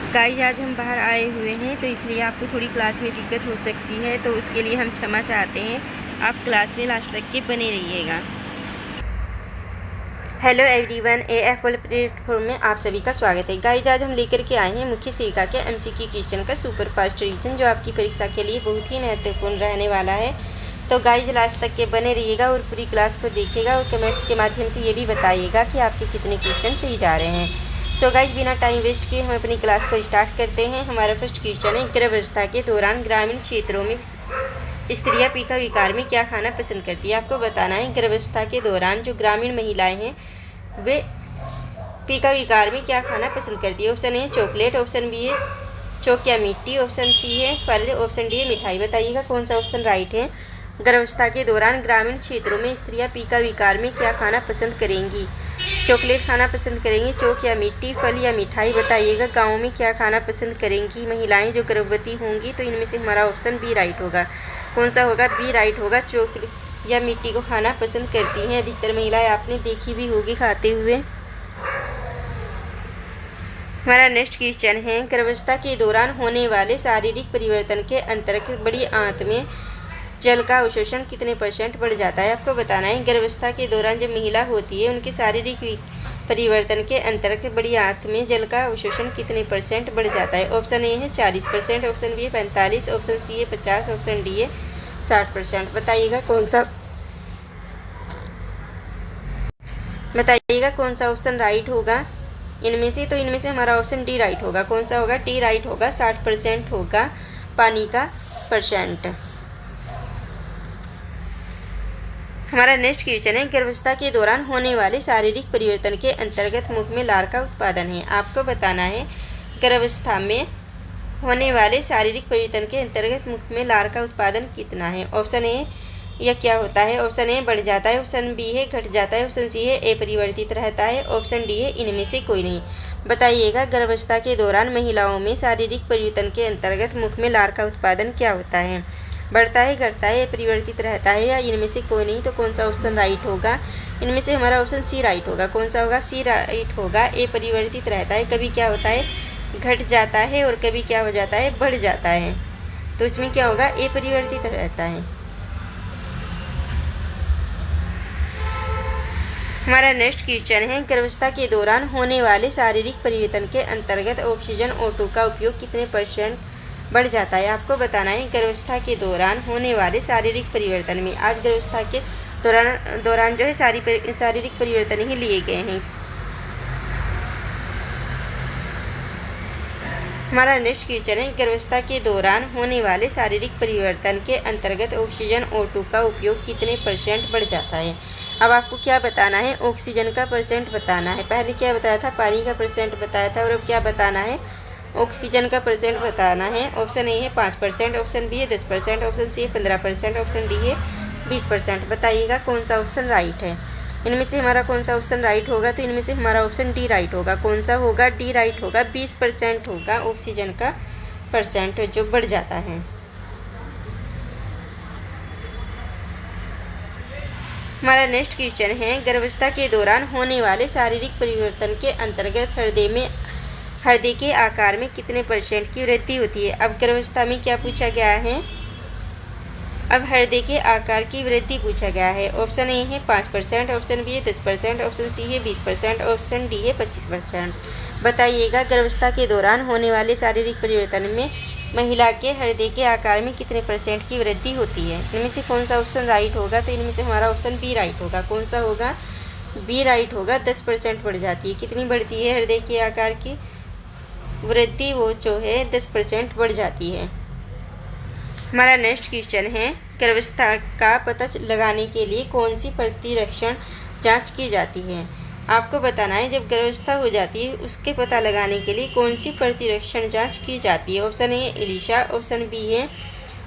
Guys आज हम बाहर आए हुए हैं तो इसलिए आपको थोड़ी क्लास में दिक्कत हो सकती है, तो उसके लिए हम क्षमा चाहते हैं। आप क्लास में लास्ट तक के बने रहिएगा। Hello everyone, AF world platform में आप सभी का स्वागत है। गाइस आज हम लेकर के आए हैं मुख्य सेविका के एमसीक्यू क्वेश्चन का सुपर फास्ट रीजन, जो आपकी परीक्षा के लिए बहुत ही महत्वपूर्ण रहने वाला है। तो गाइस लास्ट तक के बने रहिएगा और पूरी क्लास को देखिएगा और कमेंट्स के माध्यम से ये भी बताइएगा कि आपके कितने क्वेश्चन सही जा रहे हैं। सो गाइस बिना टाइम वेस्ट किए हम अपनी क्लास को स्टार्ट करते हैं। हमारा फर्स्ट क्वेश्चन है, गर्भावस्था के दौरान ग्रामीण क्षेत्रों में स्त्रियां पीका विकार में क्या खाना पसंद करती है। आपको बताना है गर्भावस्था के दौरान जो ग्रामीण महिलाएं हैं वे पीका विकार में क्या खाना पसंद करती है। Option A chocolate, option B है चौक या मिट्टी, ऑप्शन सी है फल, ऑप्शन डी है मिठाई। बताइएगा कौन सा ऑप्शन राइट है। गर्भावस्था के दौरान ग्रामीण क्षेत्रों में स्त्रियां पीका विकार में क्या खाना पसंद करेंगी। चॉकलेट खाना पसंद करेंगी, चौक या मिट्टी, फल या मिठाई। बताइएगा गाँव में क्या खाना पसंद करेंगी महिलाएं जो गर्भवती होंगी। तो इनमें से हमारा ऑप्शन बी राइट होगा। कौन सा होगा, बी राइट होगा। चॉकलेट या मिट्टी को खाना पसंद करती हैं अधिकतर महिलाएं, आपने देखी भी होगी खाते हुए। हमारा नेक्स्ट क्वेश्चन है, गर्भावस्था के दौरान होने वाले शारीरिक परिवर्तन के अंतर्गत बड़ी आंत में जल का अवशोषण कितने % बढ़ जाता है। आपको बताना है गर्भावस्था के दौरान जब महिला होती है उनके शारीरिक परिवर्तन के अंतर्गत बड़ी आंत में जल का अवशोषण कितने % बढ़ जाता है। ऑप्शन ए है 40%, ऑप्शन बी है 45%, ऑप्शन सी है 50%, ऑप्शन डी है 60%। बताइएगा कौन सा ऑप्शन राइट होगा इनमें से। तो इनमें से हमारा ऑप्शन डी राइट होगा। कौन सा होगा, डी राइट होगा। 60% होगा पानी का %। हमारा नेक्स्ट क्वेश्चन है, गर्भावस्था के दौरान होने वाले शारीरिक परिवर्तन के अंतर्गत मुख में लार का उत्पादन है। आपको बताना है गर्भावस्था में होने वाले शारीरिक परिवर्तन के अंतर्गत मुख में लार का उत्पादन कितना है। ऑप्शन ए यह क्या होता है, ऑप्शन ए बढ़ जाता है, ऑप्शन बी है घट जाता है, ऑप्शन सी है अपरिवर्तित रहता है, ऑप्शन डी है इनमें से कोई नहीं। बताइएगा गर्भावस्था के दौरान महिलाओं में शारीरिक परिवर्तन के अंतर्गत मुख में लार का उत्पादन क्या होता है। बढ़ता है, घटता है, परिवर्तित रहता है या इनमें से कोई नहीं। तो कौन सा ऑप्शन राइट होगा, इनमें से हमारा ऑप्शन सी राइट होगा। कौन सा होगा, सी राइट होगा। अपरिवर्तित रहता है, कभी क्या होता है घट जाता है और कभी क्या हो जाता है बढ़ जाता है। तो इसमें क्या होगा, अपरिवर्तित रहता है। हमारा नेक्स्ट क्वेश्चन है, गर्भावस्था के दौरान होने वाले शारीरिक परिवर्तन के अंतर्गत ऑक्सीजन O2 का उपयोग कितने % बढ़ जाता है। आपको बताना है गर्भावस्था के दौरान होने वाले शारीरिक परिवर्तन में, आज गर्भावस्था के दौरान जो है शारीरिक परिवर्तन ही लिए गए हैं। हमारा नेक्स्ट क्वेश्चन है, गर्भावस्था के दौरान होने वाले शारीरिक परिवर्तन के अंतर्गत ऑक्सीजन O2 का उपयोग कितने % बढ़ जाता है। अब आपको क्या बताना है, ऑक्सीजन का % बताना है। पहले क्या बताया था, पानी का % बताया था, और अब क्या बताना है, ऑक्सीजन का % बताना है। ऑप्शन ए है 5%, ऑप्शन बी है 10%, ऑप्शन सी है 15%, ऑप्शन डी है 20%। बताइएगा कौन सा ऑप्शन राइट है। इनमें से हमारा कौन सा ऑप्शन राइट होगा। तो इनमें से हमारा ऑप्शन डी राइट होगा। कौन सा होगा, डी राइट होगा। 20% होगा ऑक्सीजन का % जो बढ़ जाता है। हमारा नेक्स्ट क्वेश्चन है, गर्भावस्था के दौरान होने वाले शारीरिक परिवर्तन के अंतर्गत हृदय के आकार में कितने % की वृद्धि होती है। अब गर्भावस्था में क्या पूछा गया है, अब हृदय के आकार की वृद्धि पूछा गया है। ऑप्शन ए है 5%, ऑप्शन बी है 10%, ऑप्शन सी है 20%, ऑप्शन डी है 25%। बताइएगा गर्भावस्था के दौरान होने वाले शारीरिक परिवर्तन में महिला के हृदय के आकार में कितने % की वृद्धि होती है। इनमें से कौन सा ऑप्शन राइट होगा। तो इनमें से हमारा ऑप्शन बी राइट होगा। कौन सा होगा, बी राइट होगा। 10% बढ़ जाती है। कितनी बढ़ती है हृदय के आकार की वृद्धि, वो जो है 10% बढ़ जाती है। हमारा नेक्स्ट क्वेश्चन है, गर्भावस्था का पता लगाने के लिए कौन सी प्रतिरक्षण जांच की जाती है। आपको बताना है जब गर्भावस्था हो जाती है उसके पता लगाने के लिए कौन सी प्रतिरक्षण जांच की जाती है। Option A ELISA, option B है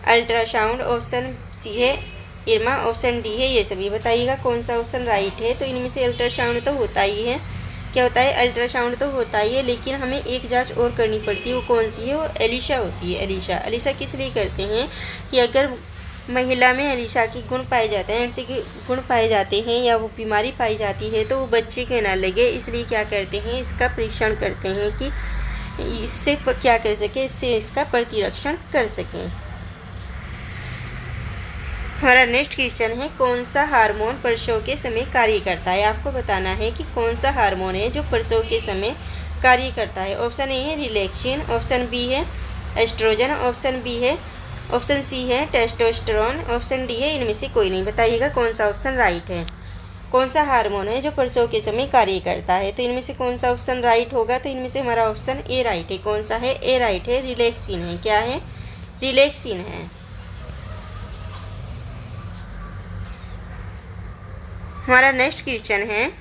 अल्ट्रासाउंड, ऑप्शन सी है इरमा, ऑप्शन डी है ये सभी। बताइएगा कौन सा ऑप्शन राइट है। तो इनमें से अल्ट्रासाउंड तो होता ही है, क्या होता है अल्ट्रासाउंड तो होता ही है, लेकिन हमें एक जांच और करनी पड़ती है। वो कौन सी है, वो एलिशा होती है। एलिशा किस लिए करते हैं कि अगर महिला में एलिशा के गुण पाए जाते हैं, ऐसे के गुण पाए जाते हैं या वो बीमारी पाई जाती है तो वो बच्चे के ना लगे, इसलिए क्या करते हैं इसका परीक्षण करते हैं कि इससे क्या कर सके, इससे इसका प्रतिरक्षण कर सकें। हमारा नेक्स्ट क्वेश्चन है, कौन सा हार्मोन प्रसव के समय कार्य करता है। आपको बताना है कि कौन सा हार्मोन है जो प्रसव के समय कार्य करता है। ऑप्शन ए है रिलैक्सिन, ऑप्शन बी है एस्ट्रोजन, ऑप्शन सी है टेस्टोस्टेरोन, ऑप्शन डी है इनमें से कोई नहीं। बताइएगा कौन सा ऑप्शन राइट है। कौन सा हार्मोन है जो प्रसव के समय कार्य करता है, तो इनमें से कौन सा ऑप्शन राइट होगा, तो इनमें से हमारा ऑप्शन ए राइट है। कौन सा है, ए राइट है, रिलैक्सिन है। क्या है, रिलैक्सिन है। हमारा नेक्स्ट क्वेश्चन है,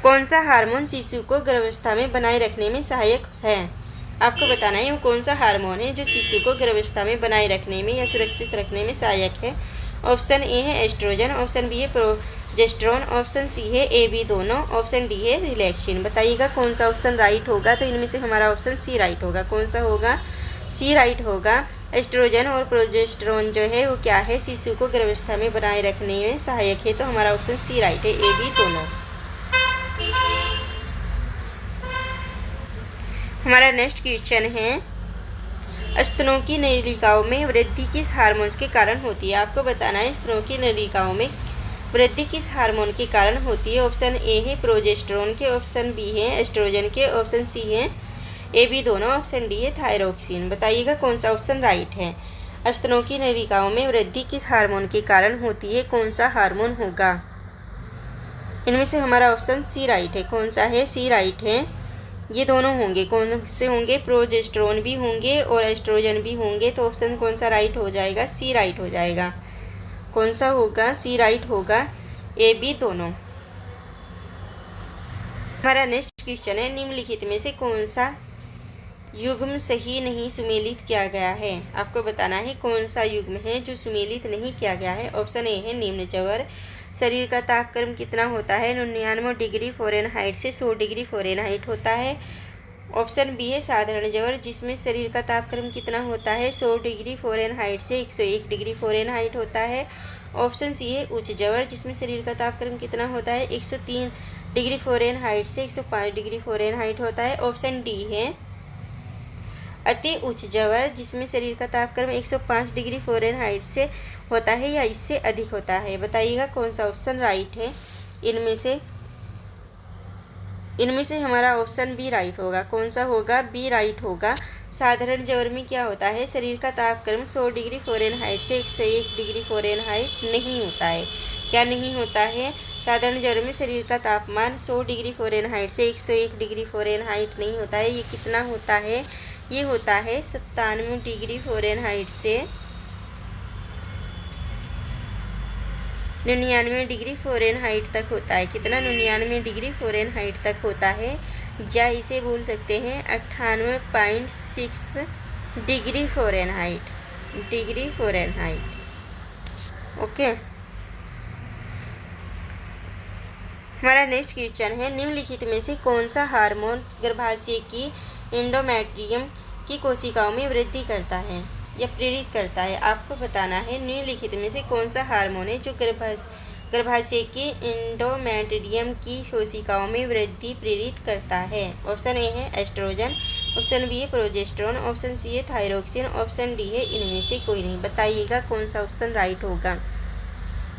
कौन सा हार्मोन शिशु को गर्भावस्था में बनाए रखने में सहायक है। आपको बताना है वो कौन सा हार्मोन है जो शिशु को गर्भावस्था में बनाए रखने में या सुरक्षित रखने में सहायक है। ऑप्शन ए है एस्ट्रोजन, ऑप्शन बी है प्रोजेस्टेरोन, ऑप्शन सी है ए बी दोनों, ऑप्शन डी है रिलैक्सिन। बताइएगा कौन सा ऑप्शन राइट होगा, तो इनमें से हमारा ऑप्शन सी राइट होगा। कौन सा होगा, सी राइट होगा। एस्ट्रोजन और प्रोजेस्टेरोन जो है वो क्या है, शिशु को गर्भावस्था में बनाए रखने में सहायक है, तो हमारा ऑप्शन सी राइट है, ए बी दोनों। हमारा नेक्स्ट क्वेश्चन है, स्तनों की नलिकाओं में वृद्धि किस हार्मोन के कारण होती है। आपको बताना है स्तनों की नलिकाओं में वृद्धि किस हार्मोन के कारण होती है। ऑप्शन ए है प्रोजेस्टेरोन के, ऑप्शन बी है एस्ट्रोजन के, ऑप्शन सी है ए बी दोनों, ऑप्शन डी है थायरोक्सिन। बताइएगा कौन सा ऑप्शन राइट है। स्तनों की नलिकाओं में वृद्धि किस हार्मोन के कारण होती है, कौन सा हार्मोन होगा। इनमें से हमारा ऑप्शन सी राइट है। कौन सा है, सी राइट है। ये दोनों होंगे, कौन से होंगे, प्रोजेस्टेरोन भी होंगे और एस्ट्रोजन भी होंगे, तो ऑप्शन कौन सा राइट हो जाएगा, सी राइट हो जाएगा। कौन सा होगा, सी राइट होगा, ए बी दोनों। हमारा नेक्स्ट क्वेश्चन है, निम्नलिखित में से कौन सा युग्म सही नहीं सुमेलित किया गया है। आपको बताना है कौन सा युग्म है जो सुमेलित नहीं किया गया है। ऑप्शन ए है निम्न जवर, शरीर का तापक्रम कितना होता है, 99 डिग्री फ़ारेनहाइट से 100 डिग्री फ़ारेनहाइट होता है। ऑप्शन बी है साधारण जवर, जिसमें शरीर का तापक्रम कितना होता है, 100 डिग्री फ़ारेनहाइट से 101 डिग्री फ़ारेनहाइट होता है। ऑप्शन सी है उच्च जवर, जिसमें शरीर का तापक्रम कितना होता है, 103 डिग्री फ़ारेनहाइट से 105 डिग्री फ़ारेनहाइट होता है। ऑप्शन डी है अति उच्च जवर, जिसमें शरीर का तापक्रम 105 डिग्री फ़ारेनहाइट से होता है या इससे अधिक होता है। बताइएगा कौन सा ऑप्शन राइट है। इनमें से हमारा ऑप्शन बी राइट होगा। कौन सा होगा, बी राइट होगा। साधारण जवर में क्या होता है, शरीर का तापक्रम 100 डिग्री फ़ारेनहाइट से 101 डिग्री फ़ारेनहाइट नहीं होता है। क्या नहीं होता है, साधारण जवर में शरीर का तापमान 100 डिग्री फ़ारेनहाइट से 101 डिग्री फ़ारेनहाइट नहीं होता है। ये कितना होता है, ये होता है 97 डिग्री फ़ारेनहाइट से 99 डिग्री फ़ारेनहाइट तक होता है। कितना, 99 डिग्री फ़ारेनहाइट तक होता है, या इसे बोल सकते हैं 98.6 डिग्री फ़ारेनहाइट। ओके। हमारा नेक्स्ट क्वेश्चन है, निम्नलिखित में से कौन सा हार्मोन गर्भाशय की एंडोमेट्रियम की कोशिकाओं में वृद्धि करता है या प्रेरित करता है। आपको बताना है निम्नलिखित में से कौन सा हार्मोन है जो गर्भाशय के एंडोमेट्रियम की कोशिकाओं में वृद्धि प्रेरित करता है। ऑप्शन ए है एस्ट्रोजन, ऑप्शन बी है प्रोजेस्टेरोन, ऑप्शन सी है थायरोक्सिन, ऑप्शन डी है इनमें से कोई नहीं। बताइएगा कौन सा ऑप्शन राइट होगा।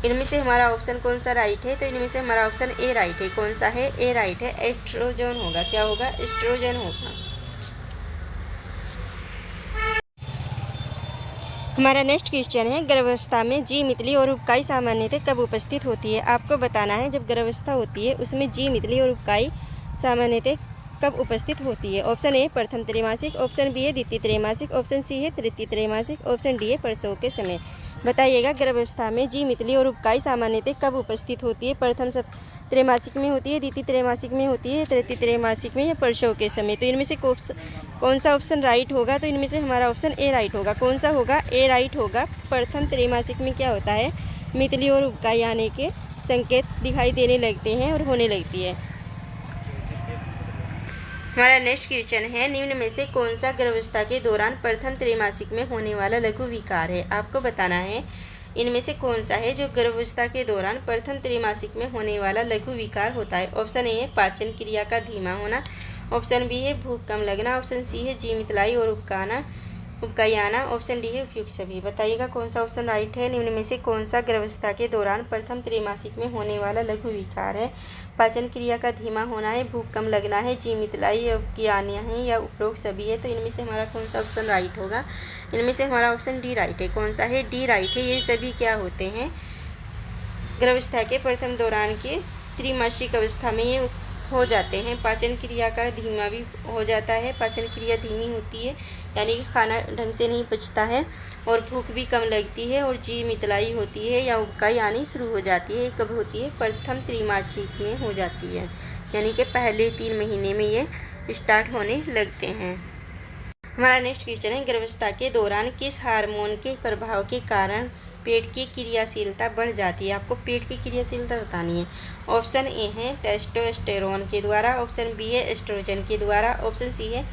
इनमें से हमारा ऑप्शन कौन सा राइट है, तो इनमें से हमारा ऑप्शन ए राइट है। कौन सा है, ए राइट है, एस्ट्रोजन होगा। क्या होगा, एस्ट्रोजन होगा। हमारा नेक्स्ट क्वेश्चन है, गर्भावस्था में जी मितली और उपकाई सामान्यतः कब उपस्थित होती है। आपको बताना है जब गर्भावस्था होती है उसमें जी मितली और उपकाई सामान्यतः कब उपस्थित होती है। ऑप्शन ए प्रथम त्रैमासिक, ऑप्शन बी है द्वितीय त्रैमासिक, ऑप्शन सी है तृतीय त्रैमासिक, ऑप्शन डी है प्रसव के समय। बताइएगा गर्भावस्था में जी मितली और उपकाई सामान्यतः कब उपस्थित होती है। प्रथम त्रैमासिक में होती है, द्वितीय त्रैमासिक में होती है, तृतीय त्रैमासिक में या प्रसव के समय। तो इनमें से कौन सा ऑप्शन राइट होगा, तो इनमें से हमारा ऑप्शन ए राइट होगा। कौन सा होगा, ए राइट होगा। प्रथम त्रैमासिक में क्या होता है, मितली और उपकाई आने के संकेत दिखाई देने लगते हैं और होने लगती है। हमारा नेक्स्ट क्वेश्चन है, निम्न में से कौन सा गर्भावस्था के दौरान प्रथम त्रैमासिक में होने वाला लघु विकार है। आपको बताना है इनमें से कौन सा है जो गर्भावस्था के दौरान प्रथम त्रैमासिक में होने वाला लघु विकार होता है। ऑप्शन ए है पाचन क्रिया का धीमा होना, ऑप्शन बी है भूख कम लगना, ऑप्शन सी है जी मितलाई और उबकायाना, ऑप्शन डी है उपयुक्त सभी। बताइएगा कौन सा ऑप्शन राइट है। निम्न में से कौन सा गर्भावस्था के दौरान प्रथम त्रैमासिक में होने वाला लघु विकार है। पाचन क्रिया का धीमा होना है, भूख कम लगना है, जी मितलाई उबकायाना है या उपरोक्त सभी है। तो इनमें से हमारा कौन सा ऑप्शन राइट होगा। इनमें से हमारा ऑप्शन डी राइट है। कौन सा है, डी राइट है। ये सभी क्या होते हैं, गर्भावस्था के प्रथम दौरान के त्रैमासिक अवस्था में ये हो जाते हैं। पाचन क्रिया का धीमा भी हो जाता है, पाचन क्रिया धीमी होती है यानी कि खाना ढंग से नहीं पचता है, और भूख भी कम लगती है, और जी मितलाई होती है या उबकाई आनी शुरू हो जाती है। कब होती है, प्रथम त्रैमासिक में हो जाती है, यानी कि पहले 3 महीने में ये स्टार्ट होने लगते हैं। हमारा नेक्स्ट क्वेश्चन है, गर्भावस्था के दौरान किस हार्मोन के प्रभाव के कारण पेट की क्रियाशीलता बढ़ जाती है। आपको पेट की क्रियाशीलता बतानी है। ऑप्शन ए है टेस्टोस्टेरोन के द्वारा, ऑप्शन बी है एस्ट्रोजन के द्वारा, ऑप्शन सी है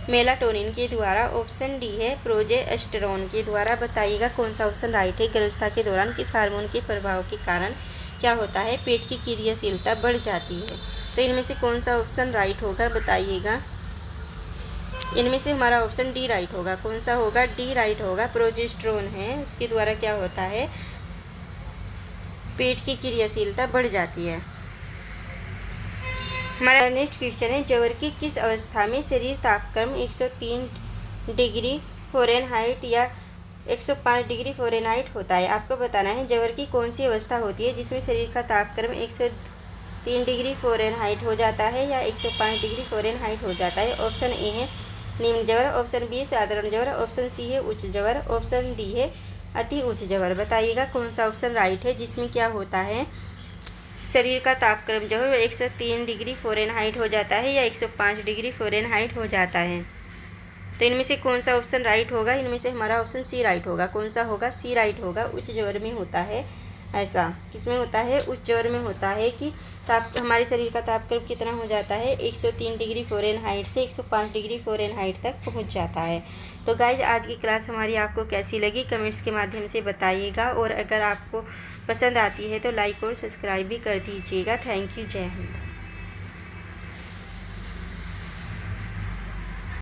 मेलाटोनिन के द्वारा, ऑप्शन डी है प्रोजेस्टेरोन के द्वारा। बताइएगा कौन सा ऑप्शन राइट है। गर्भावस्था के दौरान किस हार्मोन के प्रभाव के कारण क्या होता है, पेट की क्रियाशीलता बढ़ जाती है। तो इनमें से कौन सा ऑप्शन राइट होगा, बताइएगा। इनमें से हमारा ऑप्शन डी राइट होगा। कौन सा होगा, डी राइट होगा। प्रोजेस्टेरोन है, उसके द्वारा क्या होता है, पेट की क्रियाशीलता बढ़ जाती है। हमारा नेक्स्ट क्वेश्चन है, जवर की किस अवस्था में शरीर तापक्रम 103 डिग्री फ़ारेनहाइट या 105 डिग्री फ़ारेनहाइट होता है। आपको बताना है जवर की कौन सी अवस्था होती है जिसमें शरीर का तापक्रम 103 डिग्री फ़ारेनहाइट हो जाता है या 105 डिग्री फ़ारेनहाइट हो जाता है। ऑप्शन ए है निम्न जवर, ऑप्शन बी है साधारण जवर, ऑप्शन सी है उच्च जवर, ऑप्शन डी है अति उच्च जवर। बताइएगा कौन सा ऑप्शन राइट है जिसमें क्या होता है, शरीर का तापक्रम जो है 103 डिग्री फ़ारेनहाइट हो जाता है या 105 डिग्री फ़ारेनहाइट हो जाता है। तो इनमें से कौन सा ऑप्शन राइट होगा। इनमें से हमारा ऑप्शन सी राइट होगा। कौन सा होगा, सी राइट होगा। उच्च जवर में होता है ऐसा। किसमें होता है, उच्च जवर में होता है कि हमारे शरीर का तापक्रम कितना हो जाता है, 103 डिग्री फ़ारेनहाइट से 105 डिग्री फ़ारेनहाइट तक पहुंच जाता है। तो गाइज आज की क्लास हमारी आपको कैसी लगी कमेंट्स के माध्यम से बताइएगा, और अगर आपको पसंद आती है तो लाइक और सब्सक्राइब भी कर दीजिएगा। थैंक यू, जय हिंद।